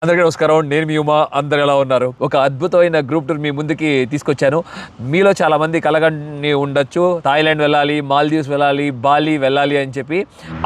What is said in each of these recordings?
అందరికీ నమస్కారం. నేను మీ ఉమా. అందరు ఎలా ఉన్నారు? ఒక అద్భుతమైన గ్రూప్ టూర్ మీ ముందుకి తీసుకొచ్చాను. మీలో చాలా మంది కలగని ఉండొచ్చు, థాయిలాండ్ వెళ్ళాలి, మాల్దీవ్స్ వెళ్ళాలి, బాలి వెళ్ళాలి అని చెప్పి.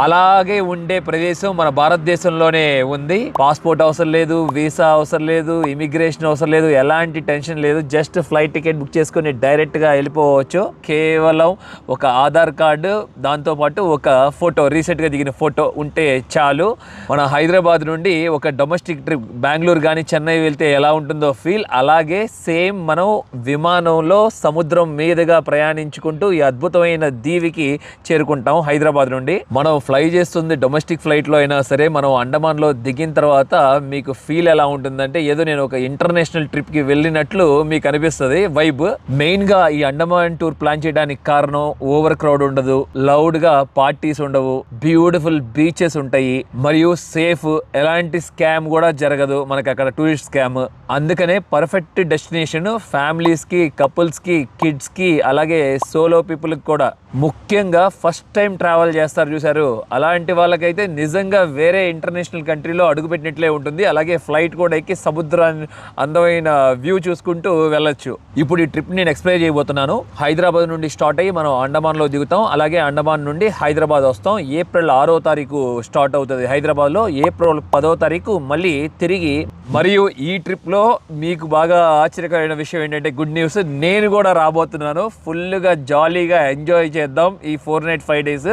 అలాగే ఉండే ప్రదేశం మన భారతదేశంలోనే ఉంది. పాస్పోర్ట్ అవసరం లేదు, వీసా అవసరం లేదు, ఇమిగ్రేషన్ అవసరం లేదు, ఎలాంటి టెన్షన్ లేదు. జస్ట్ ఫ్లైట్ టికెట్ బుక్ చేసుకుని డైరెక్ట్గా వెళ్ళిపోవచ్చు. కేవలం ఒక ఆధార్ కార్డు, దాంతోపాటు ఒక ఫోటో, రీసెంట్గా దిగిన ఫోటో ఉంటే చాలు. మన హైదరాబాద్ నుండి ఒక డొమెస్టిక్ ట్రిప్ బెంగళూరు కానీ చెన్నై వెళ్తే ఎలా ఉంటుందో ఫీల్, అలాగే సేమ్ మనం విమానంలో సముద్రం మీదుగా ప్రయాణించుకుంటూ ఈ అద్భుతమైన దీవికి చేరుకుంటాం. హైదరాబాద్ నుండి మనం ఫ్లై చేస్తుంది డొమెస్టిక్ ఫ్లైట్లో అయినా సరే, మనం అండమాన్లో దిగిన తర్వాత మీకు ఫీల్ ఎలా ఉంటుందంటే ఏదో నేను ఒక ఇంటర్నేషనల్ ట్రిప్కి వెళ్ళినట్లు మీకు అనిపిస్తుంది వైబ్. మెయిన్గా ఈ అండమాన్ టూర్ ప్లాన్ చేయడానికి కారణం ఓవర్ క్రౌడ్ ఉండదు, లౌడ్గా పార్టీస్ ఉండవు, బ్యూటిఫుల్ బీచెస్ ఉంటాయి, మరియు సేఫ్, ఎలాంటి స్కామ్ కూడా జరగదు మనకి అక్కడ, టూరిస్ట్ స్కామ్. అందుకనే పర్ఫెక్ట్ డెస్టినేషన్ ఫ్యామిలీస్కి, కపుల్స్కి, కిడ్స్కి, అలాగే సోలో పీపుల్కి కూడా. ముఖ్యంగా ఫస్ట్ టైం ట్రావెల్ చేస్తారు చూసారు, అలాంటి వాళ్ళకైతే నిజంగా వేరే ఇంటర్నేషనల్ కంట్రీలో అడుగుపెట్టినట్లే ఉంటుంది. అలాగే ఫ్లైట్ కూడా ఎక్కి సముద్రాన్ని అందమైన వ్యూ చూసుకుంటూ వెళ్ళొచ్చు. ఇప్పుడు ఈ ట్రిప్ నేను ఎక్స్ప్లెయిన్ చేయబోతున్నాను. హైదరాబాద్ నుండి స్టార్ట్ అయ్యి మనం అండమాన్లో దిగుతాం. అలాగే అండమాన్ నుండి హైదరాబాద్ వస్తాం. ఏప్రిల్ 6వ తారీఖు స్టార్ట్ అవుతుంది హైదరాబాద్లో. ఏప్రిల్ 10వ తారీఖు మళ్ళీ తిరిగి. మరియు ఈ ట్రిప్లో మీకు బాగా ఆశ్చర్యకరమైన విషయం ఏంటంటే, గుడ్ న్యూస్, నేను కూడా రాబోతున్నాను. ఫుల్గా జాలీగా ఎంజాయ్ చేద్దాం ఈ 4 nights 5 days.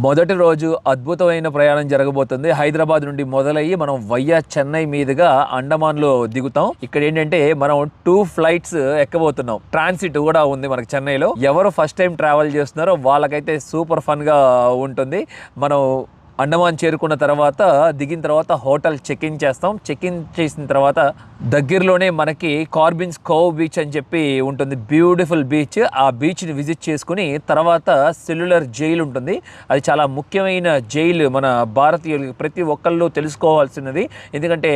మొదటి రోజు అద్భుతమైన ప్రయాణం జరగబోతుంది. హైదరాబాద్ నుండి మొదలయ్యి మనం వయ్యా చెన్నై మీదుగా అండమాన్లో దిగుతాం. ఇక్కడ ఏంటంటే మనం 2 flights ఎక్కబోతున్నాం. ట్రాన్సిట్ కూడా ఉంది మనకి చెన్నైలో. ఎవరు ఫస్ట్ టైం ట్రావెల్ చేస్తున్నారో వాళ్ళకైతే సూపర్ ఫన్గా ఉంటుంది. మనం అండమాన్ చేరుకున్న తర్వాత, దిగిన తర్వాత హోటల్ చెక్-ఇన్ చేస్తాం. చెక్-ఇన్ చేసిన తర్వాత దగ్గరలోనే మనకి కార్బిన్స్ కోవ్ బీచ్ అని చెప్పి ఉంటుంది, బ్యూటిఫుల్ బీచ్. ఆ బీచ్ని విజిట్ చేసుకుని తర్వాత సెల్యులర్ జైలు ఉంటుంది. అది చాలా ముఖ్యమైన జైలు మన భారతీయులు ప్రతి ఒక్కళ్ళు తెలుసుకోవాల్సినది. ఎందుకంటే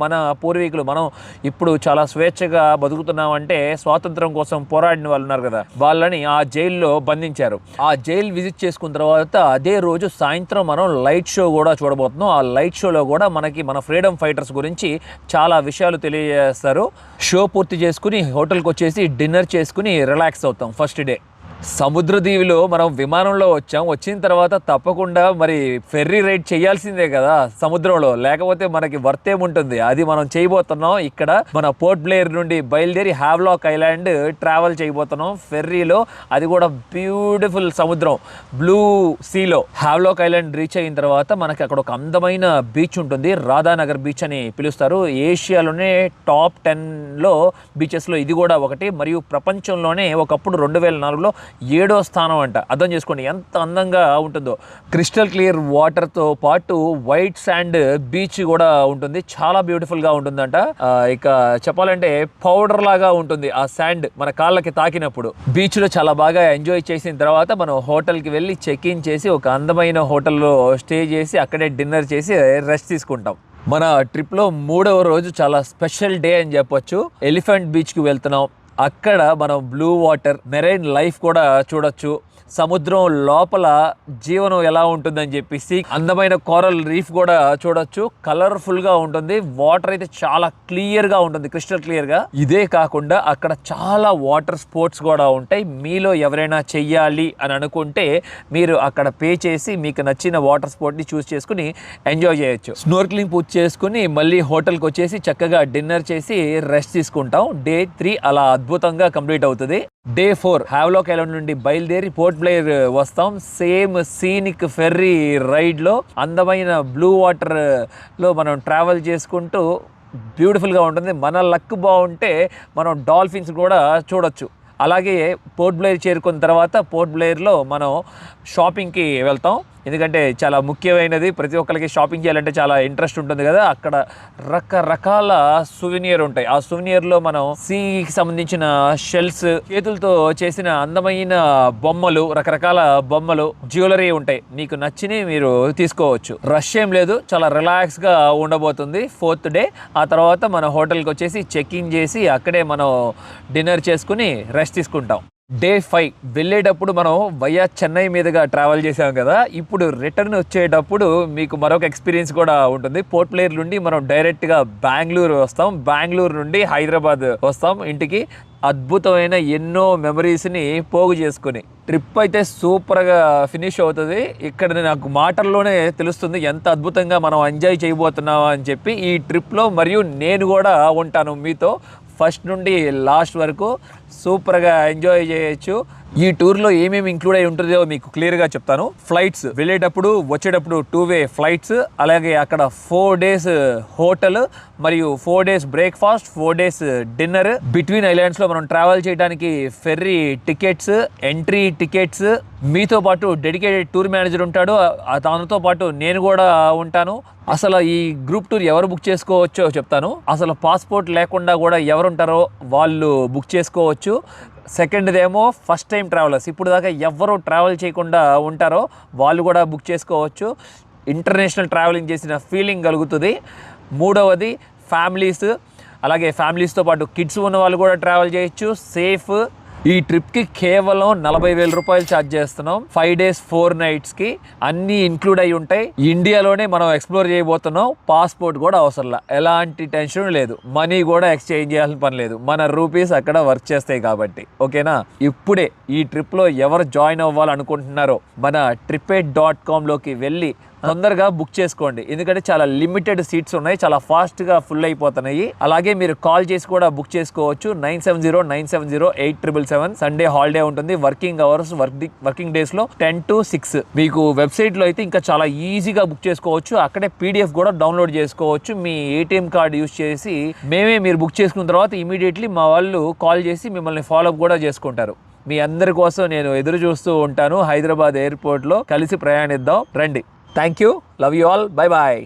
మన పూర్వీకులు, మనం ఇప్పుడు చాలా స్వేచ్ఛగా బతుకుతున్నామంటే స్వాతంత్రం కోసం పోరాడిన వాళ్ళు ఉన్నారు కదా, వాళ్ళని ఆ జైల్లో బంధించారు. ఆ జైలు విజిట్ చేసుకున్న తర్వాత అదే రోజు సాయంత్రం మనం లైట్ షో కూడా చూడబోతున్నాం. ఆ లైట్ షోలో కూడా మనకి మన ఫ్రీడమ్ ఫైటర్స్ గురించి చాలా విషయాలు తెలియజేస్తారు. షో పూర్తి చేసుకుని హోటల్కి వచ్చేసి డిన్నర్ చేసుకుని రిలాక్స్ అవుతాం. ఫస్ట్ డే సముద్ర దీవిలో మనం విమానంలో వచ్చాం. వచ్చిన తర్వాత తప్పకుండా మరి ఫెర్రీ రైడ్ చేయాల్సిందే కదా సముద్రంలో, లేకపోతే మనకి వర్త్ ఏముంటుంది. అది మనం చేయబోతున్నాం. ఇక్కడ మన పోర్ట్ బ్లేర్ నుండి బయలుదేరి హ్యావ్లాక్ ఐలాండ్ ట్రావెల్ చేయబోతున్నాం ఫెర్రీలో. అది కూడా బ్యూటిఫుల్ సముద్రం, బ్లూ సీలో. హ్యావ్లాక్ ఐలాండ్ రీచ్ అయిన తర్వాత మనకి అక్కడ ఒక అందమైన బీచ్ ఉంటుంది, రాధానగర్ బీచ్ అని పిలుస్తారు. ఏషియాలోనే టాప్ 10లో బీచెస్లో ఇది కూడా ఒకటి. మరియు ప్రపంచంలోనే ఒకప్పుడు 2004లో 7వ స్థానం అంట. అర్థం చేసుకోండి ఎంత అందంగా ఉంటుందో. క్రిస్టల్ క్లియర్ వాటర్తో పాటు వైట్ శాండ్ బీచ్ కూడా ఉంటుంది, చాలా బ్యూటిఫుల్గా ఉంటుందంట. ఇక చెప్పాలంటే పౌడర్ లాగా ఉంటుంది ఆ శాండ్ మన కాళ్ళకి తాకినప్పుడు. బీచ్లో చాలా బాగా ఎంజాయ్ చేసిన తర్వాత మనం హోటల్కి వెళ్ళి చెక్-ఇన్ చేసి ఒక అందమైన హోటల్లో స్టే చేసి అక్కడే డిన్నర్ చేసి రెస్ట్ తీసుకుంటాం. మన ట్రిప్లో 3వ రోజు చాలా స్పెషల్ డే అని చెప్పొచ్చు. ఎలిఫెంట్ బీచ్కి వెళ్తున్నాం. అక్కడ మనం బ్లూ వాటర్, మెరైన్ లైఫ్ కూడా చూడొచ్చు. సముద్రం లోపల జీవనం ఎలా ఉంటుందని చెప్పేసి అందమైన కోరల్ రీఫ్ కూడా చూడొచ్చు. కలర్ఫుల్గా ఉంటుంది. వాటర్ అయితే చాలా క్లియర్గా ఉంటుంది, క్రిస్టల్ క్లియర్గా. ఇదే కాకుండా అక్కడ చాలా వాటర్ స్పోర్ట్స్ కూడా ఉంటాయి. మీలో ఎవరైనా చెయ్యాలి అని అనుకుంటే మీరు అక్కడ పే చేసి మీకు నచ్చిన వాటర్ స్పోర్ట్ని చూస్ చేసుకుని ఎంజాయ్ చేయొచ్చు. స్నోర్క్లింగ్ పూర్తి చేసుకుని మళ్ళీ హోటల్కి వచ్చేసి చక్కగా డిన్నర్ చేసి రెస్ట్ తీసుకుంటాం. డే 3 అలా అద్భుతంగా కంప్లీట్ అవుతుంది. డే 4 హ్యావ్లాక్ ఐలాండ్ నుండి బయలుదేరి పోర్ట్ బ్లేర్ వస్తాం. సేమ్ సీనిక్ ఫెర్రీ రైడ్లో అందమైన బ్లూ వాటర్లో మనం ట్రావెల్ చేసుకుంటూ బ్యూటిఫుల్గా ఉంటుంది. మన లక్ బాగుంటే మనం డాల్ఫిన్స్ కూడా చూడొచ్చు. అలాగే పోర్ట్ బ్లేర్ చేరుకున్న తర్వాత పోర్ట్ బ్లేర్లో మనం షాపింగ్కి వెళ్తాం. ఎందుకంటే చాలా ముఖ్యమైనది, ప్రతి ఒక్కరికి షాపింగ్ చేయాలంటే చాలా ఇంట్రెస్ట్ ఉంటుంది కదా. అక్కడ రకరకాల సువెనియర్ ఉంటాయి. ఆ సువెనియర్లో మనం సీకి సంబంధించిన షెల్స్, చేతులతో చేసిన అందమైన బొమ్మలు, రకరకాల బొమ్మలు, జ్యువెలరీ ఉంటాయి. మీకు నచ్చినవి మీరు తీసుకోవచ్చు. రష్ ఏం లేదు, చాలా రిలాక్స్గా ఉండబోతుంది 4th డే. ఆ తర్వాత మన హోటల్కి వచ్చేసి చెక్-ఇన్ చేసి అక్కడే మనం డిన్నర్ చేసుకుని రెస్ట్ తీసుకుంటాం. డే 5 వెళ్ళేటప్పుడు మనం వయా చెన్నై మీదుగా ట్రావెల్ చేసాం కదా, ఇప్పుడు రిటర్న్ వచ్చేటప్పుడు మీకు మరొక ఎక్స్పీరియన్స్ కూడా ఉంటుంది. పోర్ట్ బ్లేర్ నుండి మనం డైరెక్ట్గా బెంగళూరు వస్తాం, బెంగళూరు నుండి హైదరాబాద్ వస్తాం ఇంటికి. అద్భుతమైన ఎన్నో మెమరీస్ని పోగు చేసుకుని ట్రిప్ అయితే సూపర్గా ఫినిష్ అవుతుంది. ఇక్కడ నాకు మాటల్లోనే తెలుస్తుంది ఎంత అద్భుతంగా మనం ఎంజాయ్ చేయబోతున్నామా అని చెప్పి. ఈ ట్రిప్లో మరియు నేను కూడా ఉంటాను మీతో ఫస్ట్ నుండి లాస్ట్ వరకు. సూపర్గా ఎంజాయ్ చేయొచ్చు. ఈ టూర్లో ఏమేమి ఇంక్లూడ్ అయి ఉంటుందో మీకు క్లియర్గా చెప్తాను. ఫ్లైట్స్ వెళ్ళేటప్పుడు వచ్చేటప్పుడు 2-way ఫ్లైట్స్, అలాగే అక్కడ 4 days హోటల్ మరియు 4 days breakfast, 4 days dinner. Between ఐలాండ్స్లో మనం ట్రావెల్ చేయడానికి ఫెర్రీ టికెట్స్, ఎంట్రీ టికెట్స్, మీతో పాటు డెడికేటెడ్ టూర్ మేనేజర్ ఉంటాడు, తనతో పాటు నేను కూడా ఉంటాను. అసలు ఈ గ్రూప్ టూర్ ఎవరు బుక్ చేసుకోవచ్చో చెప్తాను. అసలు పాస్పోర్ట్ లేకుండా కూడా ఎవరు ఉంటారో వాళ్ళు బుక్ చేసుకోవచ్చు. సెకండ్దేమో ఫస్ట్ టైం ట్రావెలర్స్, ఇప్పుడు దాకా ఎవరు ట్రావెల్ చేయకుండా ఉంటారో వాళ్ళు కూడా బుక్ చేసుకోవచ్చు. ఇంటర్నేషనల్ ట్రావెలింగ్ చేసిన ఫీలింగ్ కలుగుతుంది. మూడవది ఫ్యామిలీస్, అలాగే ఫ్యామిలీస్తో పాటు కిడ్స్ ఉన్న వాళ్ళు కూడా ట్రావెల్ చేయొచ్చు. సేఫ్. ఈ ట్రిప్కి కేవలం 40,000 రూపాయలు ఛార్జ్ చేస్తున్నాం. 5 days 4 nights అన్నీ ఇంక్లూడ్ అయి ఉంటాయి. ఇండియాలోనే మనం ఎక్స్ప్లోర్ చేయబోతున్నాం. పాస్పోర్ట్ కూడా అవసరంలా, ఎలాంటి టెన్షన్ లేదు. మనీ కూడా ఎక్స్చేంజ్ చేయాల్సిన పని లేదు, మన రూపీస్ అక్కడ వర్క్ చేస్తాయి కాబట్టి. ఓకేనా? ఇప్పుడే ఈ ట్రిప్లో ఎవరు జాయిన్ అవ్వాలనుకుంటున్నారో మన tripade.com వెళ్ళి తొందరగా బుక్ చేసుకోండి. ఎందుకంటే చాలా లిమిటెడ్ సీట్స్ ఉన్నాయి, చాలా ఫాస్ట్గా ఫుల్ అయిపోతున్నాయి. అలాగే మీరు కాల్ చేసి కూడా బుక్ చేసుకోవచ్చు. 9709708877. సండే హాలిడే ఉంటుంది. వర్కింగ్ అవర్స్, వర్కింగ్ డేస్లో 10 to 6. మీకు వెబ్సైట్లో అయితే ఇంకా చాలా ఈజీగా బుక్ చేసుకోవచ్చు. అక్కడే PDF కూడా డౌన్లోడ్ చేసుకోవచ్చు. మీ ATM కార్డ్ యూస్ చేసి మీరు బుక్ చేసుకున్న తర్వాత ఇమీడియట్లీ మా వాళ్ళు కాల్ చేసి మిమ్మల్ని ఫాలోఅప్ కూడా చేసుకుంటారు. మీ అందరి కోసం నేను ఎదురు చూస్తూ ఉంటాను. హైదరాబాద్ ఎయిర్పోర్ట్లో కలిసి ప్రయాణిద్దాం రండి. Thank you. Love you all. Bye bye.